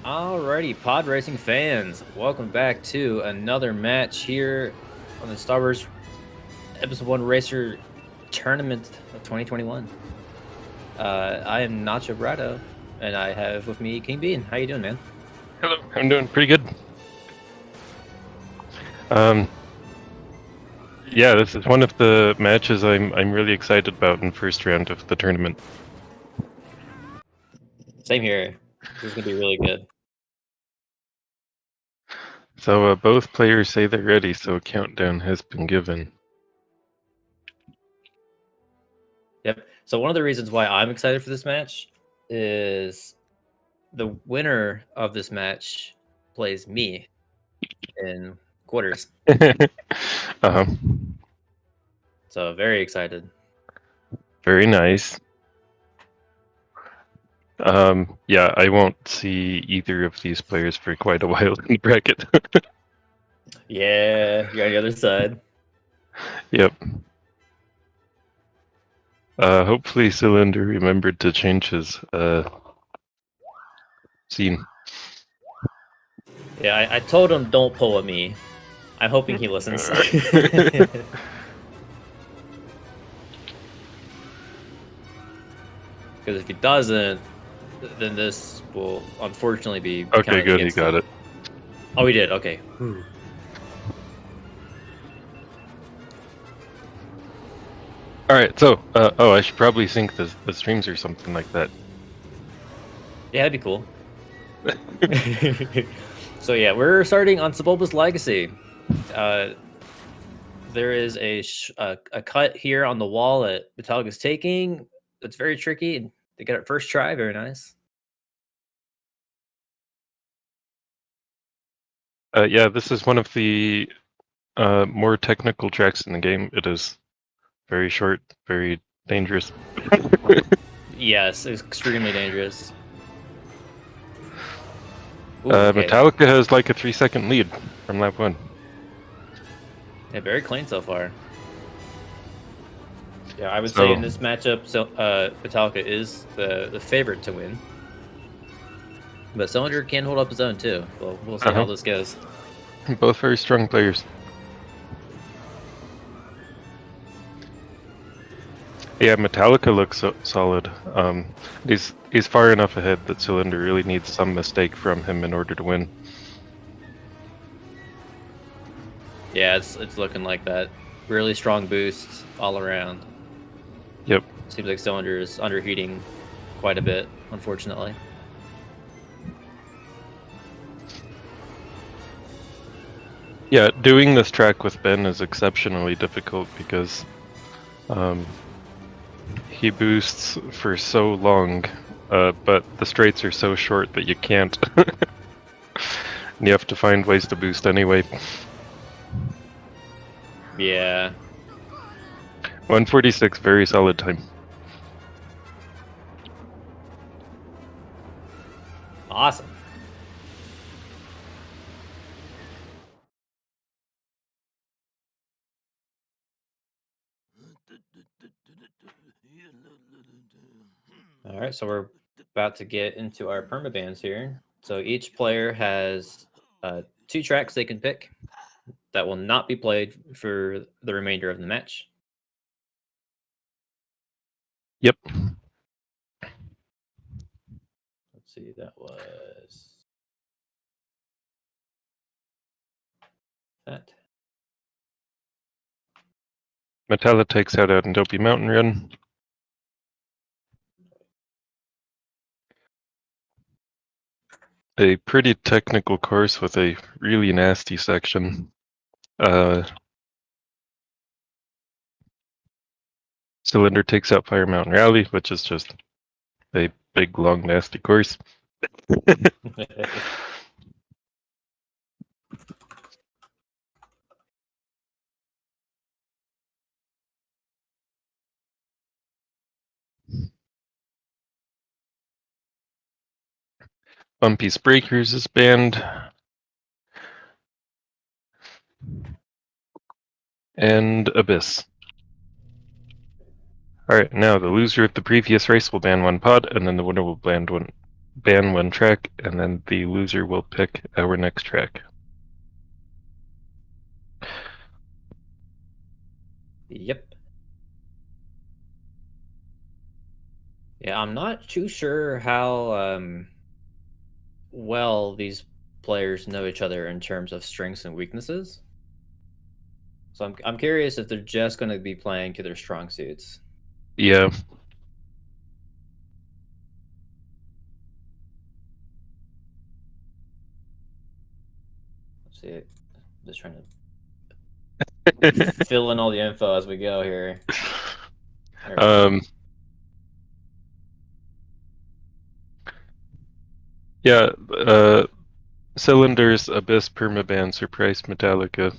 Alrighty, pod racing fans, welcome back to another match here on the Star Wars Episode 1 Racer Tournament of 2021. I am Nacho Brado, and I have with me King Bean. How you doing, man? Hello, I'm doing pretty good. Yeah, this is one of the matches I'm really excited about in first round of the tournament. Same here. This is gonna be really good. So both players say they're ready, so a countdown has been given. Yep. So one of the reasons why I'm excited for this match is the winner of this match plays me in quarters. uh-huh. So very excited. Very nice. Yeah, I won't see either of these players for quite a while in the bracket. Yeah, you're on the other side. Yep. Hopefully Cylinder remembered to change his scene. Yeah, I told him don't pull at me. I'm hoping he listens. Because if he doesn't, then this will unfortunately be Okay, counted good, he against got him. it. Oh, he did. Okay. Alright, so, I should probably sync the streams or something like that. Yeah, that'd be cool. So yeah, we're starting on Sebulba's Legacy. There is a cut here on the wall that Metallica's taking. It's very tricky. They got it first try. Very nice. Yeah, this is one of the more technical tracks in the game. It is very short, very dangerous. Yes, it's extremely dangerous. Ooh, okay. Metallica has like a 3-second lead from lap 1. Yeah, very clean so far. Yeah, I would say in this matchup, so Metallica is the favorite to win. But Cylinder can hold up his own too. Well, we'll see how this goes. Both very strong players. Yeah, Metallica looks solid. He's far enough ahead that Cylinder really needs some mistake from him in order to win. Yeah, it's looking like that. Really strong boost all around. Yep. Seems like Cylinder is underheating quite a bit, unfortunately. Yeah, doing this track with Ben is exceptionally difficult because he boosts for so long, but the straights are so short that you can't. You have to find ways to boost anyway. Yeah. 146, very solid time. Awesome. All right, so we're about to get into our permabans here. So each player has 2 tracks they can pick that will not be played for the remainder of the match. Yep. Let's see, that was that. Metalla takes out Dopey Mountain Run. A pretty technical course with a really nasty section. Cylinder takes out Fire Mountain Rally, which is just a big, long, nasty course. Bumpy's Breakers is banned. And Abyss. Alright, now the loser of the previous race will ban one pod, and then the winner will ban one ban one track, and then the loser will pick our next track. Yep. Yeah, I'm not too sure how well these players know each other in terms of strengths and weaknesses. So I'm curious if they're just going to be playing to their strong suits. Yeah. Let's see. I'm just trying to fill in all the info as we go here. There we go. Yeah, Cylinders, Abyss, Permaban, Surprise, Metallica.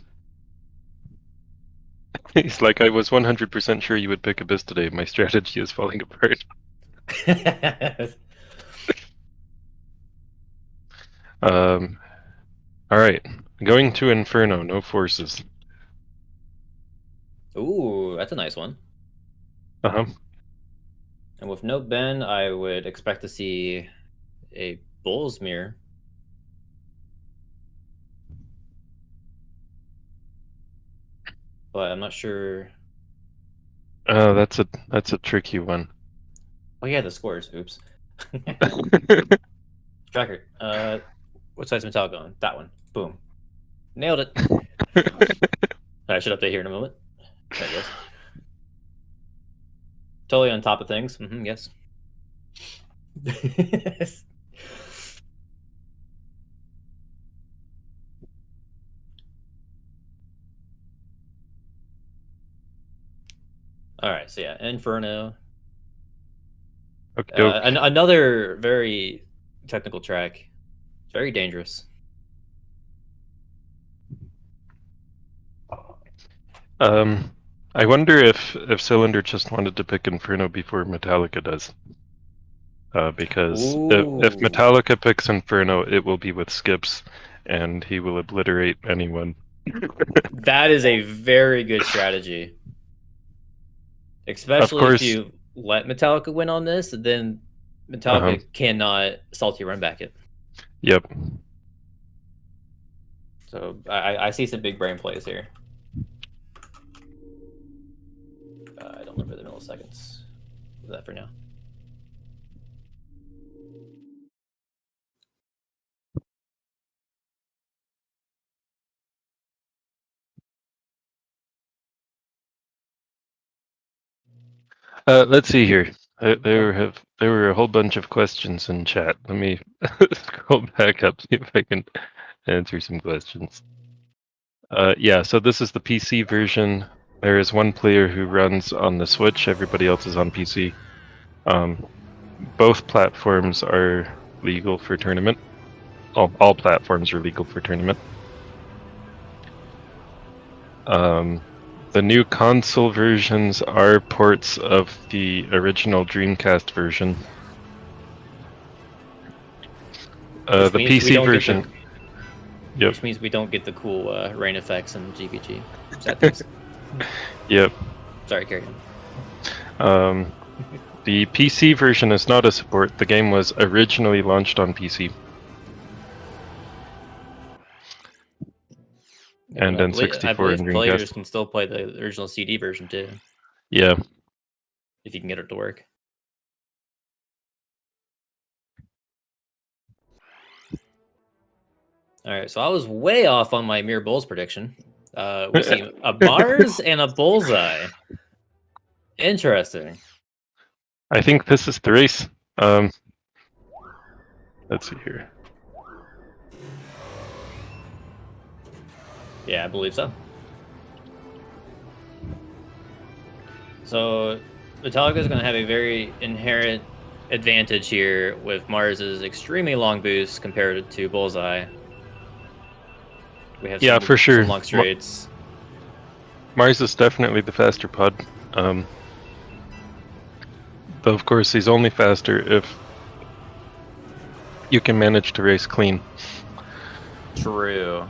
He's like, I was 100% sure you would pick Abyss today. My strategy is falling apart. Alright. Going to Inferno, no forces. Ooh, that's a nice one. Uh-huh. And with no Ben, I would expect to see a Bull's Mirror. But I'm not sure. That's a tricky one. Oh yeah, the scores. Oops. Tracker. What side's Metallica on? That one. Boom. Nailed it. I should update here in a moment. There it goes. Totally on top of things. Yes. All right. So yeah, Inferno. Another very technical track. Very dangerous. I wonder if Cylinder just wanted to pick Inferno before Metallica does. Because if Metallica picks Inferno, it will be with skips, and he will obliterate anyone. That is a very good strategy. Especially if you let Metallica win on this, then Metallica cannot salty run back it. Yep. So I see some big brain plays here. I don't remember the milliseconds. Do that for now. Let's see here. There were a whole bunch of questions in chat. Let me scroll back up, see if I can answer some questions. Yeah, so this is the PC version. There is one player who runs on the Switch. Everybody else is on PC. Both platforms are legal for tournament. All platforms are legal for tournament. The new console versions are ports of the original Dreamcast version. The PC version. Yep. Which means we don't get the cool rain effects and GVG. Sad things. Yep. Sorry, carry on. The PC version is not a support. The game was originally launched on PC. And then 64 I believe in Dreamcast. players can still play the original CD version too. Yeah. If you can get it to work. All right, so I was way off on my Mirror Bulls prediction. We see a Mars and a Bullseye. Interesting. I think this is the race. Let's see here. Yeah, I believe so. So Metallica is going to have a very inherent advantage here with Mars's extremely long boost compared to Bullseye. We have for sure. Some long straights. Mars is definitely the faster pod. Though of course he's only faster if you can manage to race clean. True.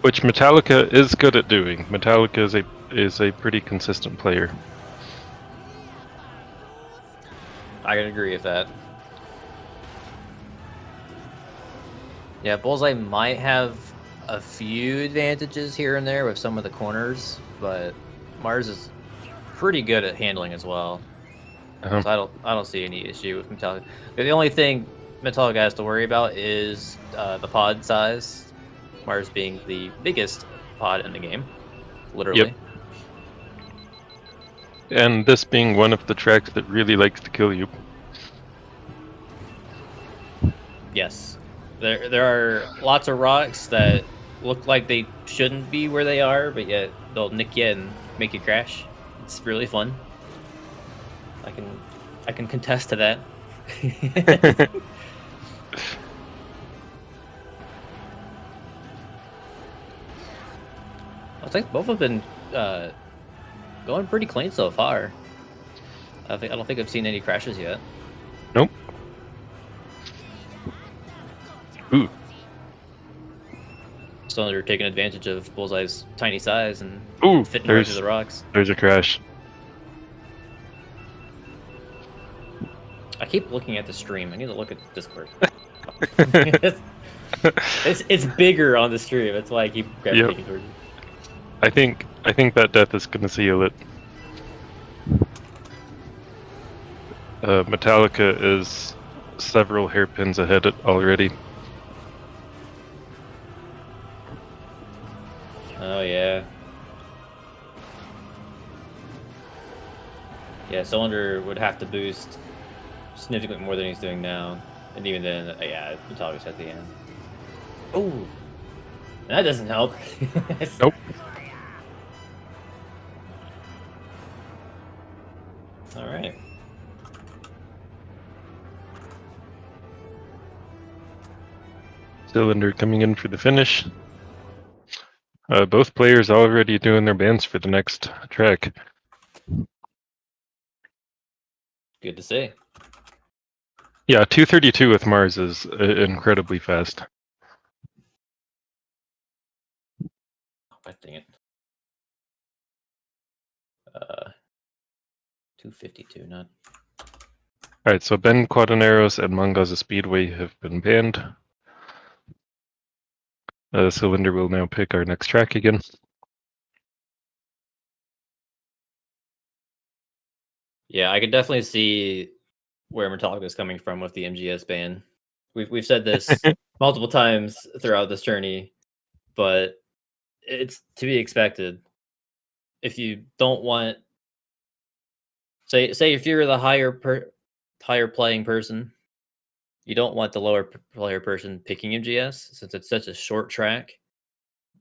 Which Metallica is good at doing. Metallica is a pretty consistent player. I can agree with that. Yeah, Bullseye might have a few advantages here and there with some of the corners, but Mars is pretty good at handling as well. Um, So I don't see any issue with Metallica. The only thing Metallica has to worry about is the pod size. Mars being the biggest pod in the game, yep. literally. And this being one of the tracks that really likes to kill you. Yes, there are lots of rocks that look like they shouldn't be where they are, but yet they'll nick you and make you crash. It's really fun. I can I can contest to that. I think both have been going pretty clean so far. I don't think I've seen any crashes yet. Nope. Ooh. So they're taking advantage of Bullseye's tiny size and Ooh, fitting right through the rocks. there's a crash. I keep looking at the stream. I need to look at Discord. it's bigger on the stream. That's why I keep gravitating towards it. I think that death is gonna seal it. Metallica is several hairpins ahead already. Oh yeah. Yeah, Cylinder would have to boost significantly more than he's doing now. And even then, yeah, Metallica's at the end. Oh, that doesn't help. Nope. All right. Cylinder coming in for the finish. Both players already doing their bands for the next track. Good to see. Yeah, 232 with Mars is incredibly fast. Oh, dang it. 252, not. Alright, so Ben Quadraneros and Mangaza Speedway have been banned. Cylinder will now pick our next track again. Yeah, I could definitely see where Metallica is coming from with the MGS ban. We've said this multiple times throughout this journey, but it's to be expected. If you don't want, say if you're the higher playing person, you don't want the lower player person picking MGS since it's such a short track.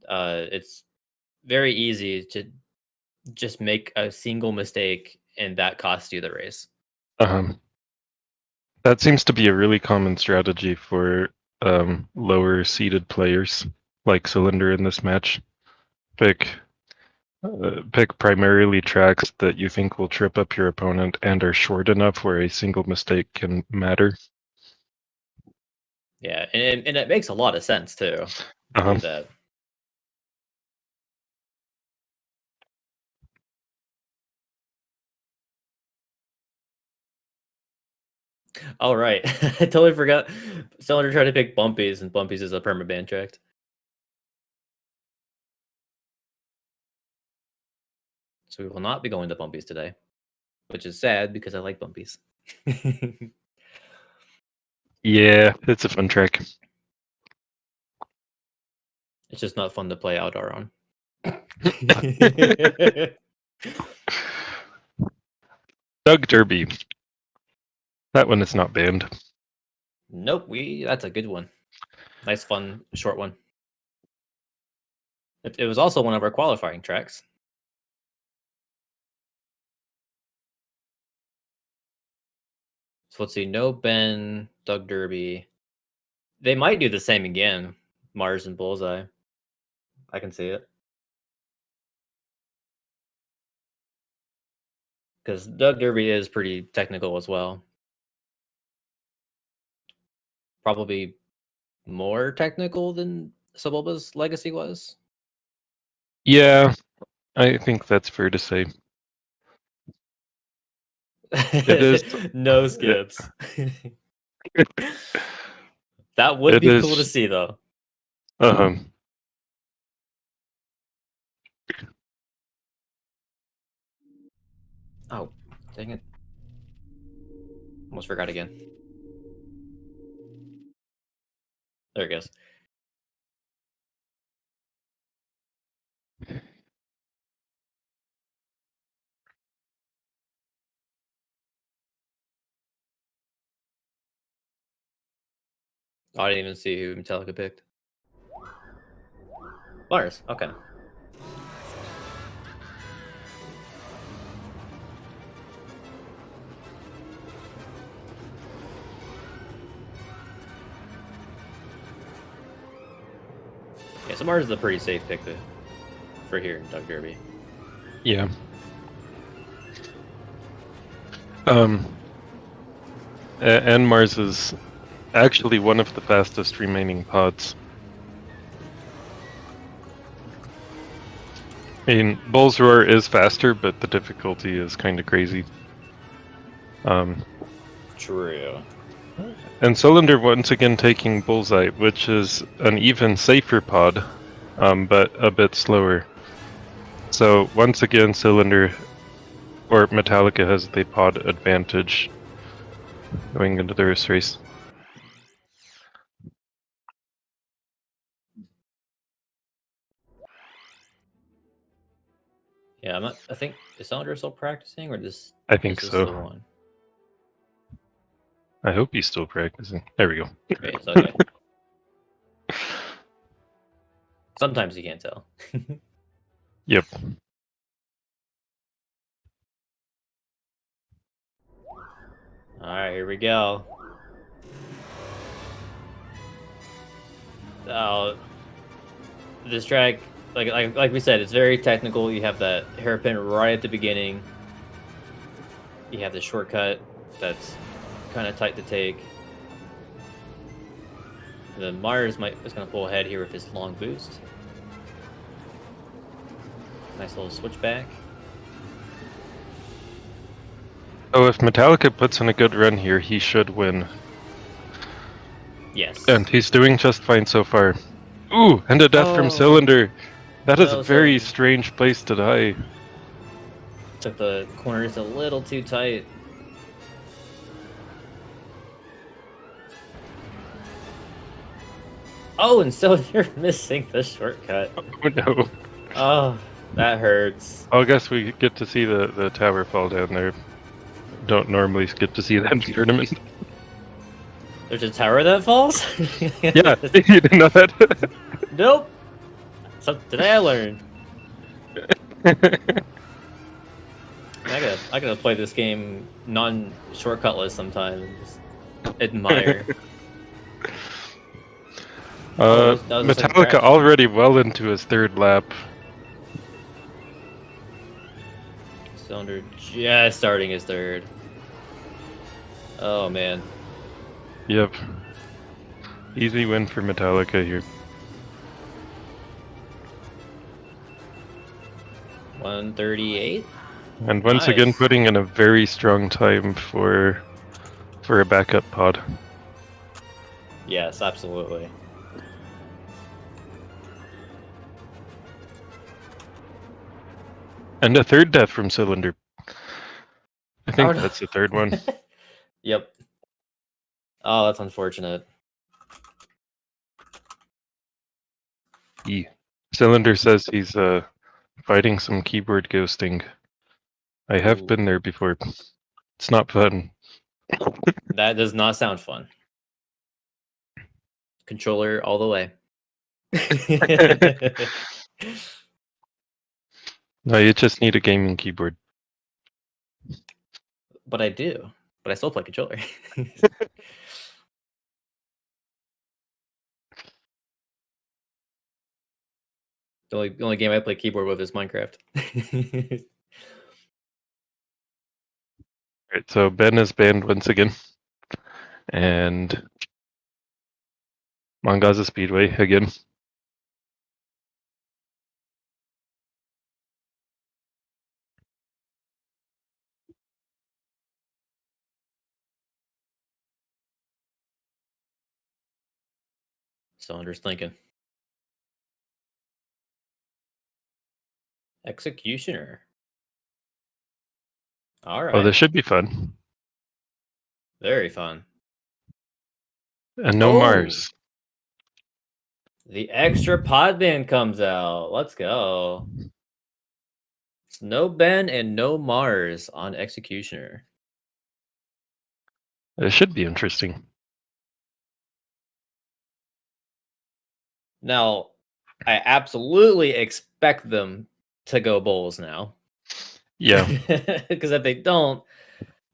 It's very easy to just make a single mistake and that costs you the race. That seems to be a really common strategy for lower seeded players, like Cylinder in this match. Pick primarily tracks that you think will trip up your opponent and are short enough where a single mistake can matter. Yeah, and it makes a lot of sense too to do that. All right, I totally forgot. Cylinder tried to pick Bumpies, and Bumpies is a permaban tract. So we will not be going to Bumpies today, which is sad because I like Bumpies. Yeah, it's a fun track. It's just not fun to play outdoor on. Doug Derby. That one is not banned. Nope, that's a good one. Nice, fun, short one. It was also one of our qualifying tracks. So let's see, no Ben, Doug Derby. They might do the same again, Mars and Bullseye. I can see it. Because Doug Derby is pretty technical as well. Probably more technical than Sebulba's legacy was. Yeah, I think that's fair to say. It is. No skips. That would It be cool to is. see, though. Uh-huh. Oh, dang it. Almost forgot again. There it goes. Oh, I didn't even see who Metallica picked. Lars, okay. Yeah, so Mars is a pretty safe pick for here in Doug Derby. Yeah. And Mars is actually one of the fastest remaining pods. I mean, Bull's Roar is faster, but the difficulty is kind of crazy. True. And Cylinder once again taking Bullseye, which is an even safer pod, but a bit slower. So once again, Cylinder or Metallica has the pod advantage going into this race. Yeah, I'm not. I think is Cylinder still practicing, or this I think is this the so. one? I hope he's still practicing. There we go. Okay, it's okay. Sometimes you can't tell. Yep. All right, here we go. This track, like we said, it's very technical. You have that hairpin right at the beginning. You have the shortcut that's kind of tight to take. And then Myers is going to pull ahead here with his long boost. Nice little switchback. Oh, if Metallica puts in a good run here, he should win. Yes. And he's doing just fine so far. Ooh, and a death from Cylinder. That is a No, very Cylinder. strange place to die. Took the corners a little too tight. Oh, and so you're missing the shortcut. Oh no. Oh, that hurts. I guess we get to see the tower fall down there. Don't normally get to see that in the tournament. There's a tower that falls? Yeah, you didn't know that? Nope. So today I learned. I gotta play this game non-shortcutless sometime and just admire. That was the second Metallica crash. already well into his third lap. Cylinder just starting his third. Oh man. Yep. Easy win for Metallica here. 138. And once again Nice. putting in a very strong time for a backup pod. Yes, absolutely. And a third death from Cylinder. I think Oh, no. that's the third one. Yep. Oh, that's unfortunate. Cylinder says he's fighting some keyboard ghosting. I have Ooh, been there before. It's not fun. that does not sound fun. Controller all the way. No, you just need a gaming keyboard. But I do. But I still play controller. The only game I play keyboard with is Minecraft. Alright, so Ben is banned once again. And Mangaza Speedway again. Cylinder's thinking. Executioner. All right. Oh, this should be fun. Very fun. And no Oh! Mars. The extra pod band comes out. Let's go. It's no Ben and no Mars on Executioner. It should be interesting. Now, I absolutely expect them to go bowls now. Yeah. Because if they don't,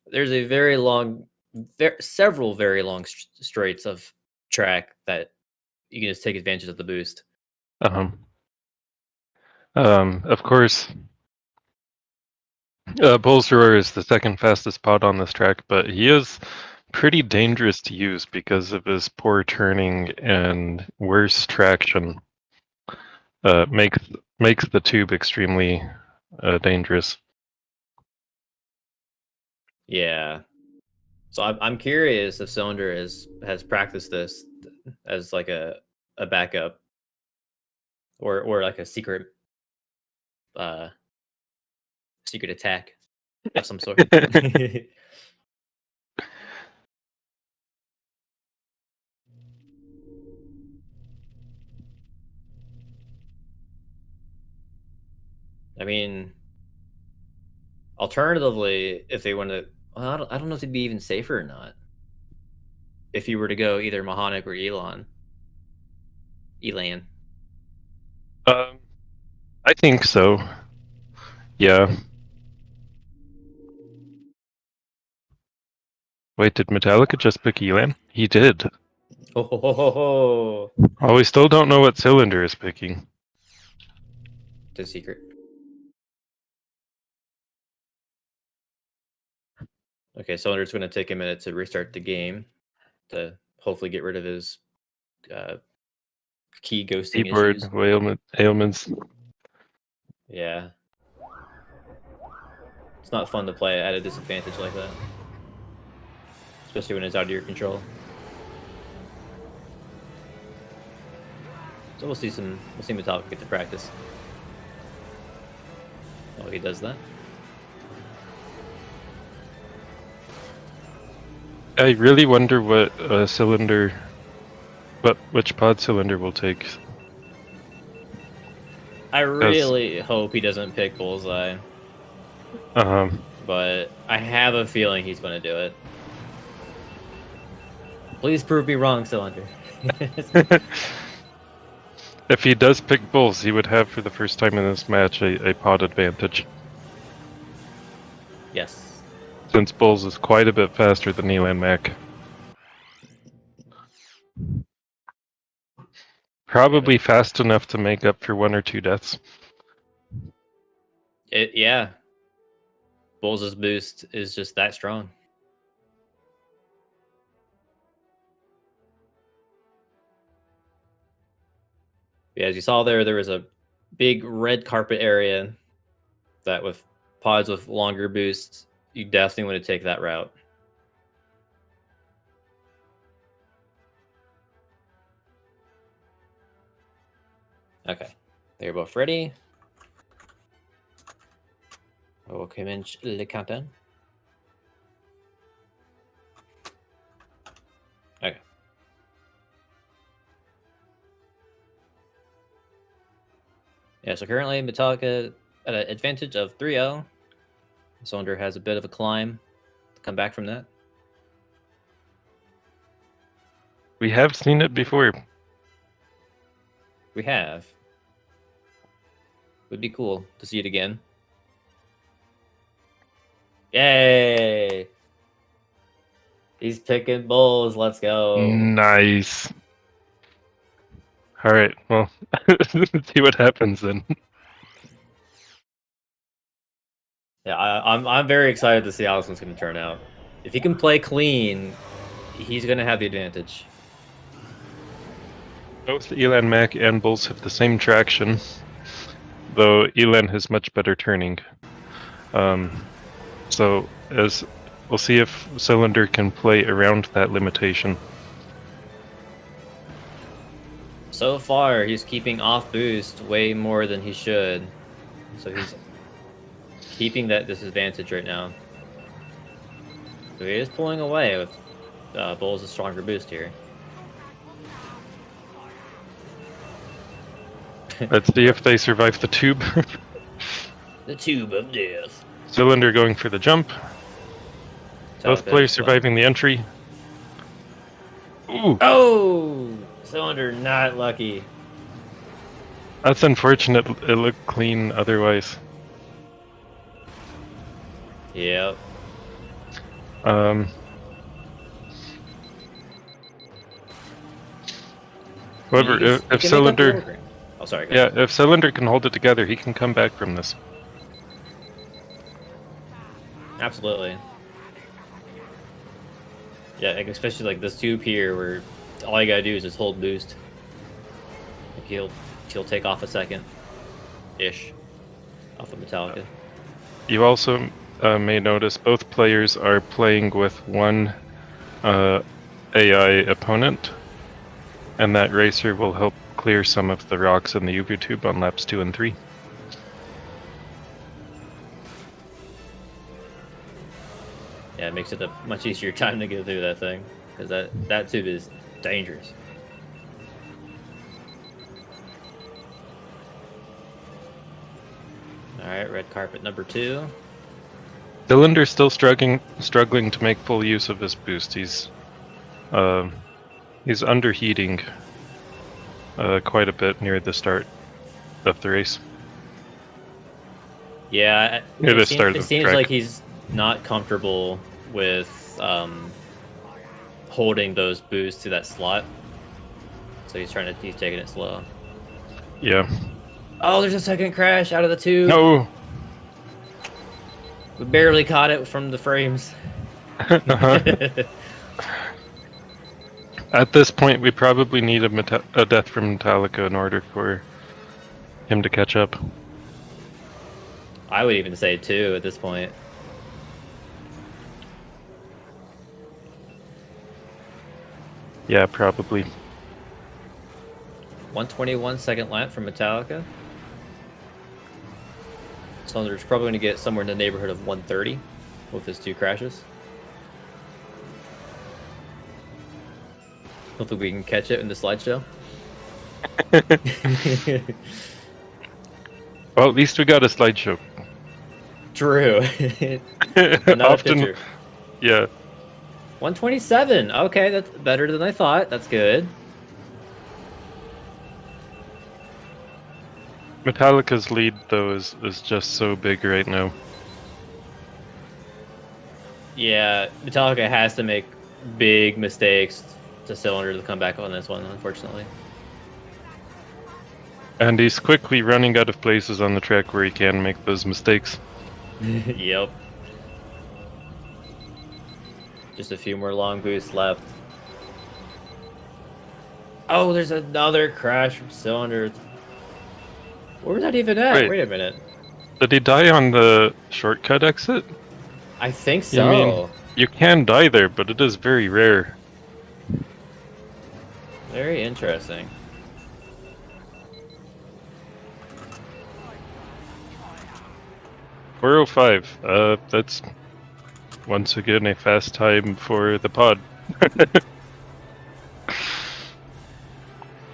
there's a several very long straights of track that you can just take advantage of the boost. Of course, Bull's Roar is the second fastest pod on this track, but he is pretty dangerous to use because of his poor turning and worse traction. Makes the tube extremely dangerous. Yeah. So I'm curious if Cylinder has practiced this as like a backup or like a secret secret attack of some sort. I mean, alternatively, if they want to, well, I don't know if it'd be even safer or not. If you were to go either Mahonic or Elan. I think so. Yeah. Wait, did Metallica just pick Elan? He did. Oh, Oh, we still don't know what Cylinder is picking. it's a secret. Okay, Cylinder's going to take a minute to restart the game to hopefully get rid of his key ghosting Keyboard issues. ailments. Yeah. It's not fun to play at a disadvantage like that. Especially when it's out of your control. So we'll see Metallica get to practice. Oh, he does that. I really wonder what cylinder, which pod Cylinder will take. I really hope he doesn't pick Bullseye. But I have a feeling he's going to do it. Please prove me wrong, Cylinder. If he does pick Bulls, he would have for the first time in this match a pod advantage. Yes. Since Bulls is quite a bit faster than Elan Mac. Probably fast enough to make up for 1 or 2 deaths. Yeah. Bulls' boost is just that strong. Yeah, as you saw there was a big red carpet area that with pods with longer boosts, you definitely want to take that route. Okay, they're both ready. On commence le countdown. Okay. Yeah, so currently Metallica at an advantage of 3-0. Cylinder has a bit of a climb to come back from that. We have seen it before. We have. Would be cool to see it again. Yay! He's picking Bulls. Let's go. Nice. All right. Well, let's see what happens then. Yeah, I'm very excited to see how this one's going to turn out. If he can play clean, he's going to have the advantage. Both Elan Mac and Bulls have the same traction, though Elan has much better turning. So as we'll see if Cylinder can play around that limitation. So far, he's keeping off boost way more than he should. So he's keeping that disadvantage right now. So he is pulling away with Bull's a stronger boost here. Let's see if they survive the tube. The tube of death. Cylinder going for the jump. Both players surviving the entry. Ooh! Oh! Cylinder not lucky. That's unfortunate. It looked clean otherwise. Yep. However, if Cylinder... Oh, sorry. Yeah, if Cylinder can hold it together, he can come back from this. Absolutely. Yeah, especially like this tube here where all you gotta do is just hold boost. Like he'll take off a second-ish off of Metallica. You also may notice both players are playing with one AI opponent, and that racer will help clear some of the rocks in the UV tube on laps 2 and 3. Yeah, it makes it a much easier time to get through that thing, because that tube is dangerous. All right, red carpet number 2. Cylinder still struggling to make full use of his boost. He's underheating quite a bit near the start of the race. Yeah, it seems like he's not comfortable with holding those boosts to that slot, so he's taking it slow. Yeah. Oh, there's a second crash out of the tube. No. We barely caught it from the frames. At this point, we probably need a death from Metallica in order for him to catch up. I would even say 2 at this point. Yeah, probably. 121 second lap from Metallica. Cylinder's probably going to get somewhere in the neighborhood of 130 with his 2 crashes. Hopefully we can catch it in the slideshow. Well, at least we got a slideshow. True. Often, yeah. 127. Okay, that's better than I thought. That's good. Metallica's lead, though, is just so big right now. Yeah, Metallica has to make big mistakes to Cylinder to come back on this one, unfortunately. And he's quickly running out of places on the track where he can make those mistakes. Yep. Just a few more long boosts left. Oh, there's another crash from Cylinder. Where was that even at? Wait a minute. Did he die on the shortcut exit? I think so. I mean, you can die there, but it is very rare. Very interesting. .405. That's once again a fast time for the pod.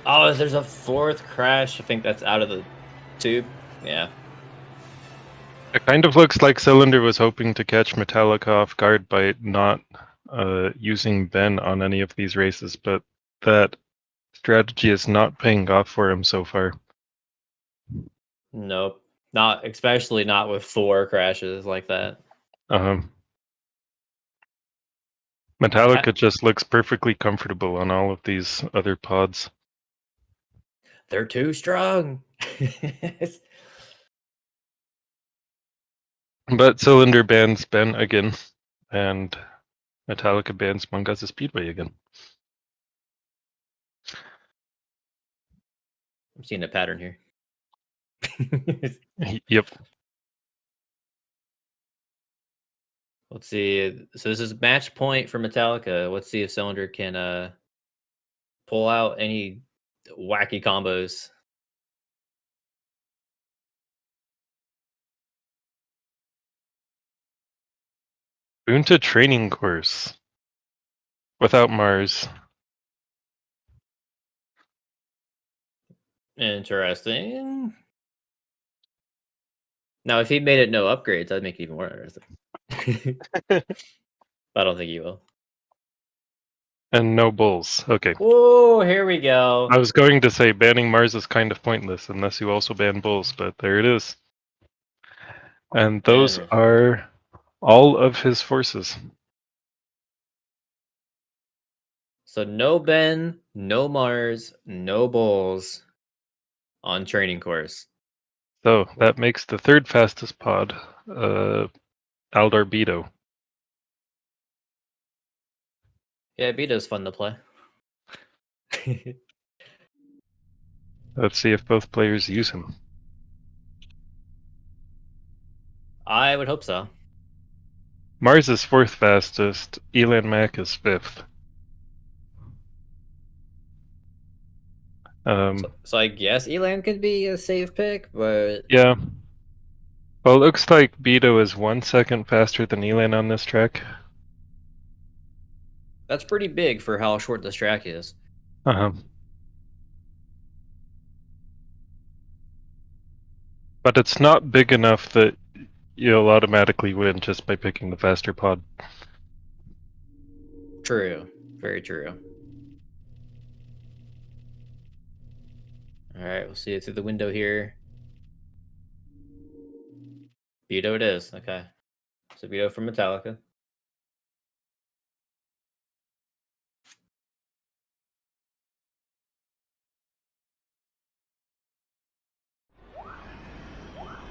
Oh, there's a 4th crash. I think that's out of the tube. Yeah. It kind of looks like Cylinder was hoping to catch Metallica off guard by not using Ben on any of these races, but that strategy is not paying off for him so far. Nope. Especially not with 4 crashes like that. Metallica just looks perfectly comfortable on all of these other pods. They're too strong. But Cylinder bans Ben again, and Metallica bans Mangasa Speedway again. I'm seeing a pattern here. Yep. Let's see. So this is match point for Metallica. Let's see if Cylinder can pull out any wacky combos. Boonta training course. Without Mars. Interesting. Now, if he made it no upgrades, that'd make it even more interesting. I don't think he will. And no bulls. Okay. Whoa, here we go. I was going to say banning Mars is kind of pointless unless you also ban bulls, but there it is. And those are all of his forces. So no Ben, no Mars, no bulls on training course. So that makes the third fastest pod Aldar Beto. Yeah, Beto's fun to play. Let's see if both players use him. I would hope so. Mars is fourth fastest. Elan Mac is fifth. So I guess Elan could be a safe pick, but yeah. Well, it looks like Beto is 1 second faster than Elan on this track. that's pretty big for how short this track is. Uh-huh. But it's not big enough that you'll automatically win just by picking the faster pod. True. Very true. Alright, we'll see it through the window here. Beto it is. Okay. So Beto from Metallica.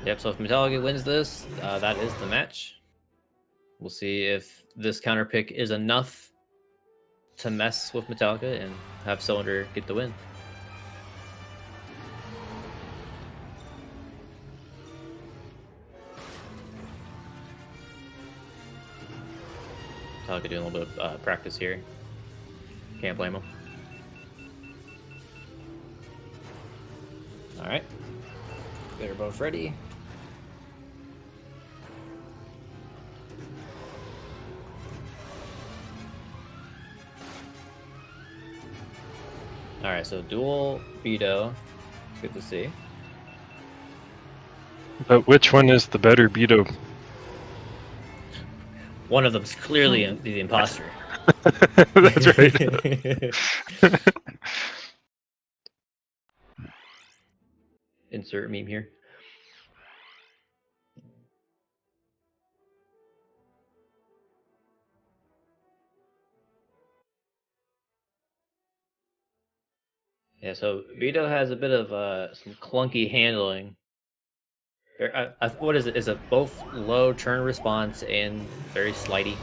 Yep, so if Metallica wins this, that is the match. We'll see if this counter pick is enough to mess with Metallica and have Cylinder get the win. Metallica doing a little bit of practice here. Can't blame him. All right. They're both ready. All right, so dual Beto. Good to see. But which one is the better Beto? One of them's clearly the imposter. That's right. Insert meme here. Yeah, so Beto has a bit of some clunky handling. What is it? Is it both low turn response and very slidey?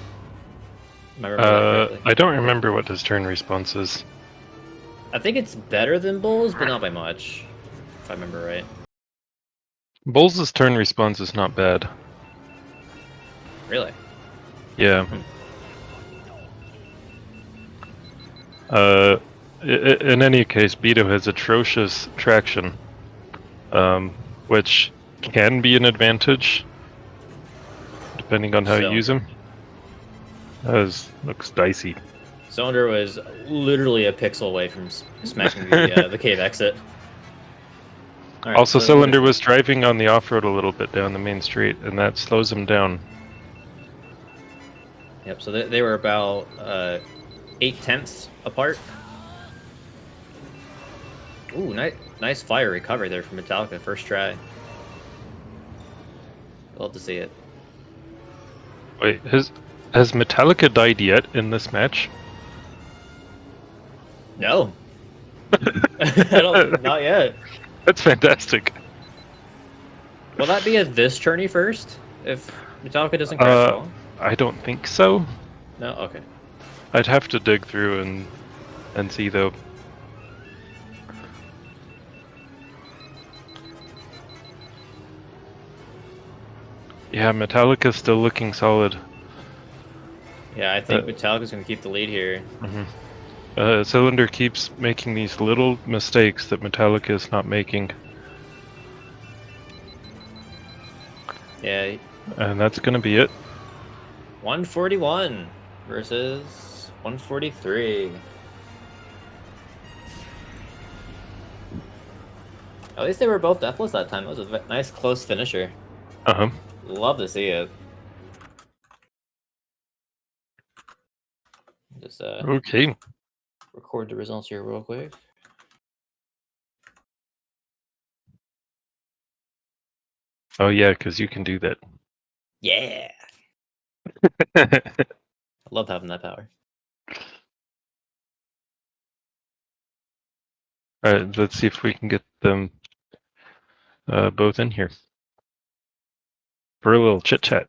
Am I remember that correctly? I don't remember what his turn response is. I think it's better than Bulls, but not by much, if I remember right. Bulls' turn response is not bad. Really? Yeah. In any case, Beto has atrocious traction, which can be an advantage, depending on how you use him. Looks dicey. Cylinder was literally a pixel away from smashing the cave exit. Right, also, so Cylinder was driving on the off-road a little bit down the main street, and that slows him down. Yep, so they were about 8/10 apart. Ooh, nice fire recovery there from Metallica, first try. Love to see it. Wait, has Metallica died yet in this match? No. Not yet. That's fantastic. Will that be a this tourney first? If Metallica doesn't crash at all? I don't think so. No? Okay. I'd have to dig through and see though. Yeah, Metallica's still looking solid. Yeah, I think Metallica's going to keep the lead here. Cylinder keeps making these little mistakes that Metallica is not making. Yeah. And that's gonna be it. 141 versus 143. At least they were both deathless that time. It was a nice close finisher. Uh-huh. Love to see it. Just Okay. record the results here real quick. Oh yeah, because you can do that. Yeah. I love having that power. Alright, let's see if we can get them both in here for a little chit chat.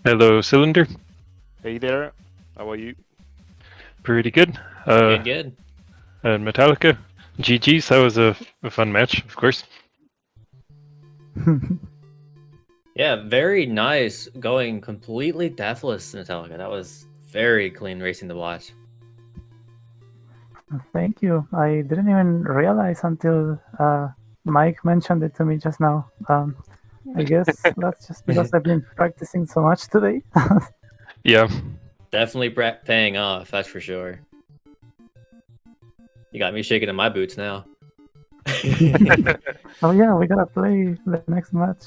Hello, Cylinder. Hey there, how are you? Pretty good. Good. And Metallica. GG's, that was a fun match, of course. Yeah, very nice going completely deathless, Metallica. That was very clean racing to watch. Thank you. I didn't even realize until Mike mentioned it to me just now. I guess that's just because I've been practicing so much today. Yeah. Definitely paying off, that's for sure. You got me shaking in my boots now. Oh yeah, we gotta play the next match.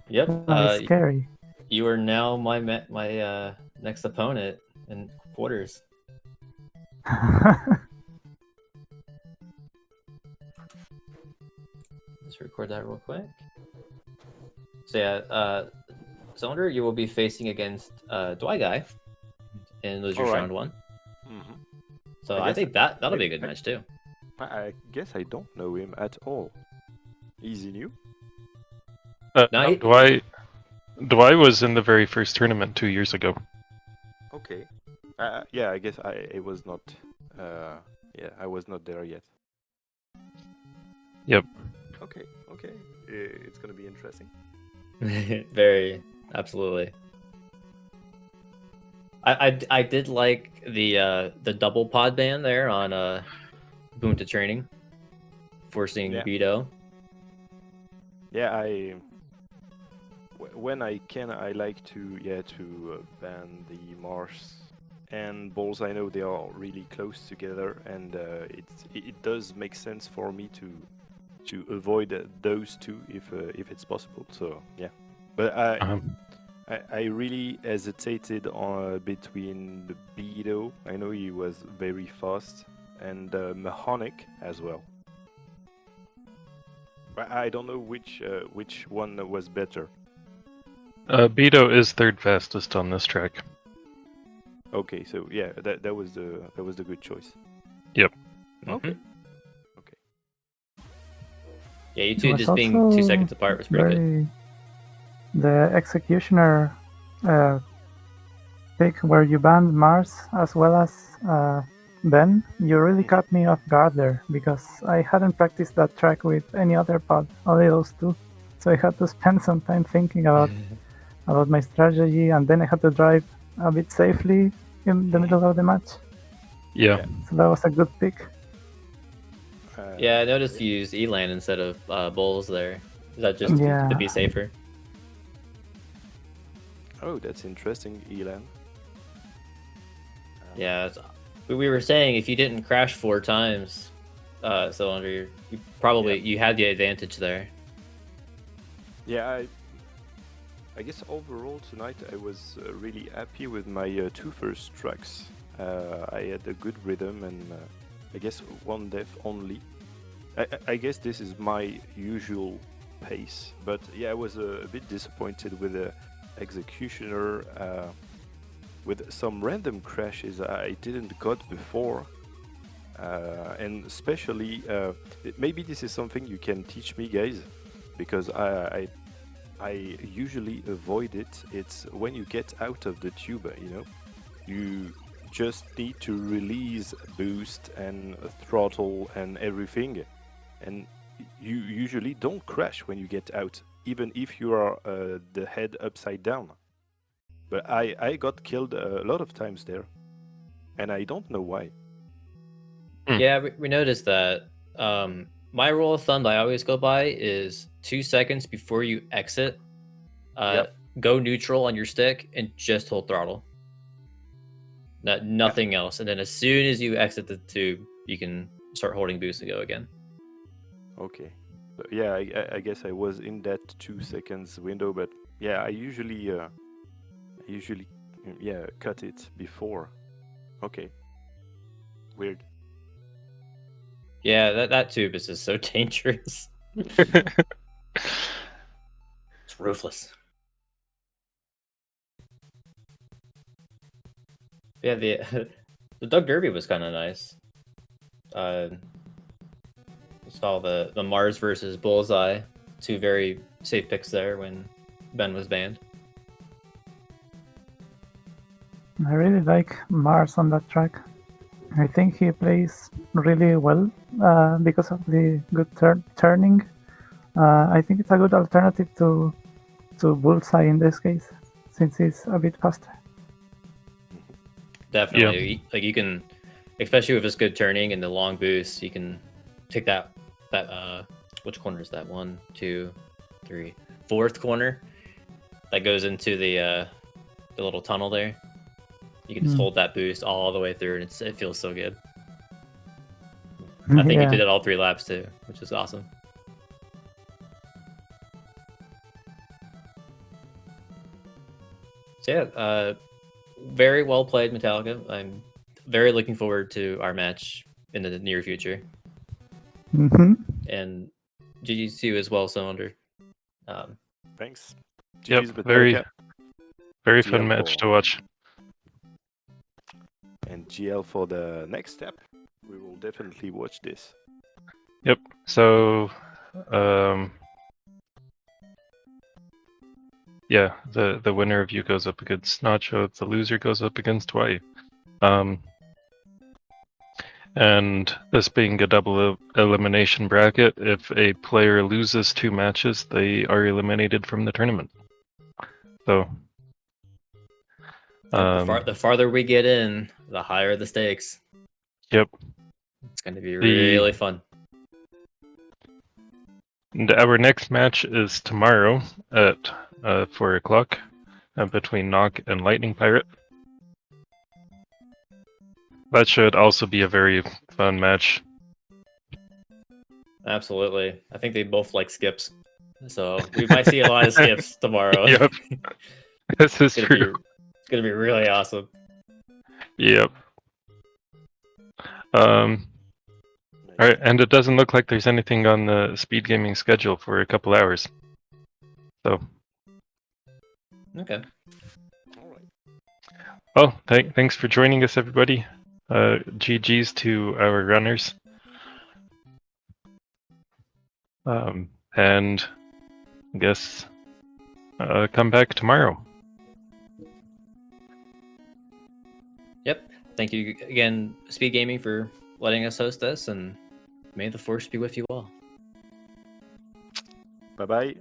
Yep. It's scary. You are now my next opponent in quarters. Let's record that real quick. So yeah, Cylinder, you will be facing against Dwy Guy in Losers Round 1. Mm-hmm. So I think that'll be a good match too. I guess I don't know him at all. Is he new? No, Dwight was in the very first tournament 2 years ago. Okay. Yeah, I guess I was not. Yeah, I was not there yet. Yep. Okay. It's gonna be interesting. Very, absolutely. I did like the double pod ban there on Boonta Training, forcing Beto. Yeah, when I can, I like to ban the Mars and balls. I know they are really close together, and it does make sense for me to avoid those two if it's possible. So yeah, but I really hesitated between the Beto. I know he was very fast, and Mahonic as well. I don't know which one was better. Beto is third fastest on this track. Okay, so yeah, that was the good choice. Yep. Okay. Yeah, you two just being 2 seconds apart was pretty good. The Executioner pick where you banned Mars as well as Ben, you really caught me off guard there because I hadn't practiced that track with any other pod, only those two. So I had to spend some time thinking about my strategy, and then I had to drive a bit safely in the middle of the match. Yeah. So that was a good pick. Yeah, I noticed you used Elan instead of Bulls there. Is that just to be safer? Oh, that's interesting, Elan. Yeah, we were saying if you didn't crash 4 times, Cylinder, you probably you had the advantage there. Yeah, I guess overall tonight I was really happy with my 2 first tracks. I had a good rhythm and I guess 1 death only. I guess this is my usual pace, but yeah, I was a bit disappointed with the Executioner, with some random crashes I didn't got before, and especially maybe this is something you can teach me, guys, because I usually avoid it. It's when you get out of the tube, you just need to release boost and throttle and everything, and you usually don't crash when you get out, even if you are the head upside down. But I got killed a lot of times there, and I don't know why. Yeah, we noticed that. My rule of thumb that I always go by is 2 seconds before you exit, Yep. go neutral on your stick and just hold throttle. Nothing else. And then as soon as you exit the tube, you can start holding boost to go again. Okay. But yeah, I guess I was in that 2 seconds window, but yeah, I usually cut it before. Okay. Weird. Yeah, that tube is just so dangerous. It's ruthless. Yeah, the the Doug Derby was kind of nice. Saw the Mars versus Bullseye, 2 very safe picks there when Ben was banned. I really like Mars on that track. I think he plays really well because of the good turning. I think it's a good alternative to Bullseye in this case, since he's a bit faster. Definitely, like you can, especially with his good turning and the long boost, you can take that which corner is that? 1, 2, 3, 4th corner that goes into the little tunnel there. You can just hold that boost all the way through, and it feels so good. I think he did it all 3 laps too, which is awesome. So yeah, very well played, Metallica. I'm very looking forward to our match in the near future. And GG's to you as well, Cylinder. Thanks. Yep, GG's very fun match to watch. And GL for the next step. We will definitely watch this. Yep. So, yeah, the winner of you goes up against Nacho. The loser goes up against Hawaii. And this being a double elimination bracket, if a player loses 2 matches, they are eliminated from the tournament. So, The farther we get in, the higher the stakes. Yep. It's going to be really fun. And our next match is tomorrow at 4 o'clock between Nock and Lightning Pirate. That should also be a very fun match. Absolutely. I think they both like skips. So we might see a lot of skips tomorrow. Yep. This is true. It's going to be really awesome. Yep. Alright, and it doesn't look like there's anything on the SpeedGaming schedule for a couple hours. So. Okay. Well, thanks for joining us, everybody. GG's to our runners. And I guess come back tomorrow. Yep. Thank you again, SpeedGaming, for letting us host this, and may the force be with you all. Bye-bye.